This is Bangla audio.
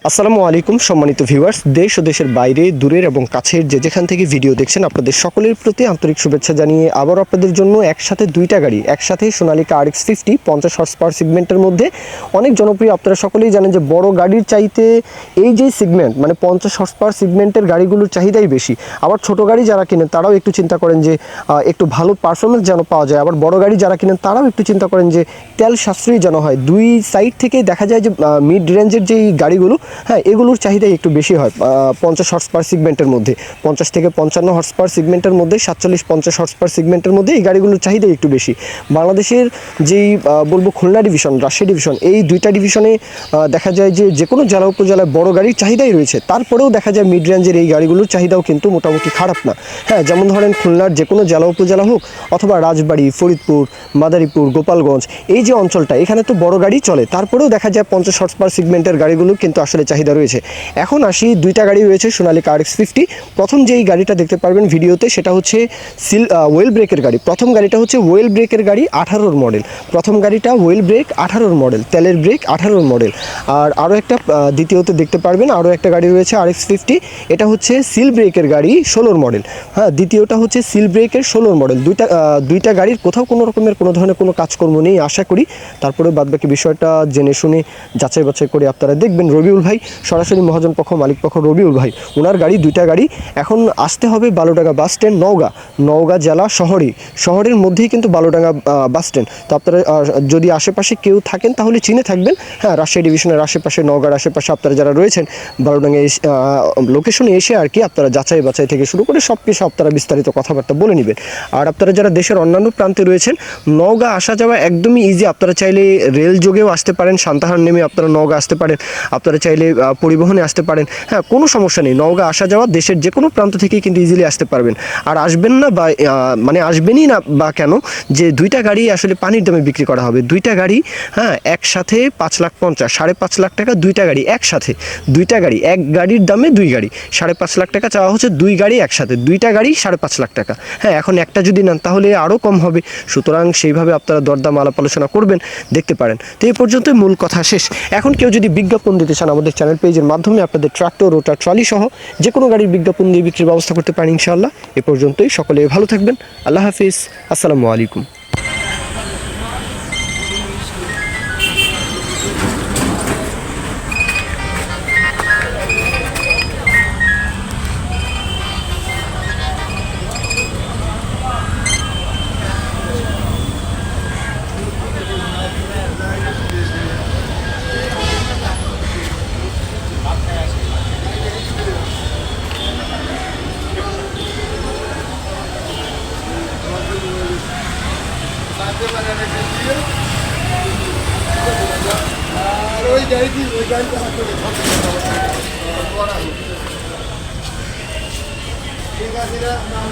আসসালামু আলাইকুম সম্মানিত ভিউয়ার্স, দেশ ও দেশের বাইরে দূরের এবং কাছের যেখান থেকে ভিডিও দেখছেন আপনাদের সকলের প্রতি আন্তরিক শুভেচ্ছা জানিয়ে আবার আপনাদের জন্য একসাথে দুইটা গাড়ি, একসাথে সোনালিকা RX-50 50 হর্স পাওয়ার সেগমেন্টের মধ্যে অনেক জনপ্রিয়। আপনারা সকলেই জানেন যে বড় গাড়ির চাইতে এই যে সেগমেন্ট মানে 50 হর্স পাওয়ার সেগমেন্টের গাড়িগুলোর চাহিদাই বেশি। আবার ছোট গাড়ি যারা কিনেন তারাও একটু চিন্তা করেন যে একটু ভালো পারফরমেন্স যেন পাওয়া যায়। আবার বড় গাড়ি যারা কিনেন তারাও একটু চিন্তা করেন যে তেল সাশ্রয়ী যেন হয়। দুই সাইড থেকে দেখা যায় যে মিড রেঞ্জের যেই গাড়িগুলো, হ্যাঁ, এগুলোর চাহিদাই একটু বেশি হয় 50 হর্স পাওয়ার সেগমেন্টের মধ্যে। 50 থেকে 55 হর্স পাওয়ার সেগমেন্টের মধ্যে, 47-50 হর্স পাওয়ার সেগমেন্টের মধ্যে এই গাড়িগুলোর চাহিদাই একটু বেশি। বাংলাদেশের যেই বলবো খুলনা ডিভিশন, রাজশাহী ডিভিশন, এই দুইটা ডিভিশনে দেখা যায় যে কোনো জেলা উপজেলায় বড় গাড়ির চাহিদাই রয়েছে। তারপরেও দেখা যায় মিড রেঞ্জের এই গাড়িগুলোর চাহিদাও কিন্তু মোটামুটি খারাপ না। হ্যাঁ, যেমন ধরেন খুলনার যে কোনো জেলা উপজেলা হোক অথবা রাজবাড়ী, ফরিদপুর, মাদারীপুর, গোপালগঞ্জ, এই যে অঞ্চলটা, এখানে তো বড় গাড়ি চলে। তারপরেও দেখা যায় 50 হর্স পাওয়ার সেগমেন্টের গাড়িগুলো কিন্তু আসলে চাহিদা রয়েছে। এখন আসি, দুইটা গাড়ি রয়েছে সোনালিকা RX-50। প্রথম যেই গাড়িটা দেখতে পারবেন ভিডিওতে সেটা হচ্ছে ওয়েল ব্রেকের গাড়ি। প্রথম গাড়িটা হচ্ছে ওয়েল ব্রেকের গাড়ি, 18-র মডেল। প্রথম গাড়িটা ওয়েল ব্রেক, 18-র মডেল, তেলের ব্রেক, 18-র মডেল। আর আরও একটা দ্বিতীয়তে দেখতে পারবেন আরও একটা গাড়ি রয়েছে RX-50, এটা হচ্ছে সিল ব্রেকের গাড়ি, 16-র মডেল। হ্যাঁ, দ্বিতীয়টা হচ্ছে সিল ব্রেকের 16-র মডেল। দুইটা গাড়ির কোথাও কোনো রকমের কোনো ধরনের কোনো কাজকর্ম নেই আশা করি। তারপরে বাদবাকি বিষয়টা জেনে শুনে যাচাই বাছাই করে আপনারা দেখবেন। রবিউল ভাই, সরাসরি মহাজন পক্ষ মালিক পক্ষ রবিউল ভাই, ওনার গাড়ি, দুইটা গাড়ি। এখন আসতে হবে বালুডাঙ্গা বাস স্ট্যান্ড, নওগাঁ জেলা শহরের মধ্যেই কিন্তু বালুডাঙ্গা বাস স্ট্যান্ড। তো আপনারা যদি আশেপাশে কেউ থাকেন তাহলে চিনে থাকবেন। হ্যাঁ, রাজশাহী ডিভিশনের আশেপাশে, নওগাঁর আশেপাশে আপনারা যারা রয়েছেন, বালুডাঙ্গা লোকেশনে এসে আর কি আপনারা যাচাই বাছাই থেকে শুরু করে সব কিছু আপনারা বিস্তারিত কথাবার্তা বলে নেবেন। আর আপনারা যারা দেশের অন্যান্য প্রান্তে রয়েছেন, নওগাঁ আসা যাওয়া একদমই ইজি। আপনারা চাইলে রেল যোগেও আসতে পারেন, সান্তাহার নেমে আপনারা নওগাঁ আসতে পারেন। আপনারা চাইলে পরিবহনে আসতে পারেন। হ্যাঁ, কোনো সমস্যা নেই। নওগাঁ আসা যাওয়া দেশের যে কোনো প্রান্ত থেকেই কিন্তু ইজিলি আসতে পারবেন। আর আসবেন না বা মানে আসবেনই না বা কেন, যে দুইটা গাড়ি আসলে পানির দামে বিক্রি করা হবে। দুইটা গাড়ি, হ্যাঁ, একসাথে 5,50,000, 5.5 লাখ টাকা দুইটা গাড়ি একসাথে। দুইটা গাড়ি, এক গাড়ির দামে দুই গাড়ি, 5.5 লাখ টাকা চাওয়া হচ্ছে। দুই গাড়ি একসাথে, দুইটা গাড়ি 5.5 লাখ টাকা। হ্যাঁ, এখন একটা যদি নেন তাহলে আরও কম হবে। সুতরাং সেইভাবে আপনারা দরদাম আলাপ আলোচনা করবেন, দেখতে পারেন। তো এই পর্যন্তই মূল কথা শেষ। এখন কেউ যদি বিজ্ঞাপন দিতে চান আমাদের চ্যানেল পেজের মাধ্যমে আপনাদের ট্রাক্টর, রোটার, ট্রলি সহ যে কোনো গাড়ির বিজ্ঞাপন দিয়ে বিক্রির ব্যবস্থা করতে পারেন ইনশাআল্লাহ। এ পর্যন্তই, সকলে ভালো থাকবেন। আল্লাহ হাফিজ, আসসালামু আলাইকুম। ওই গাড়ি ঠিক আছে, নাম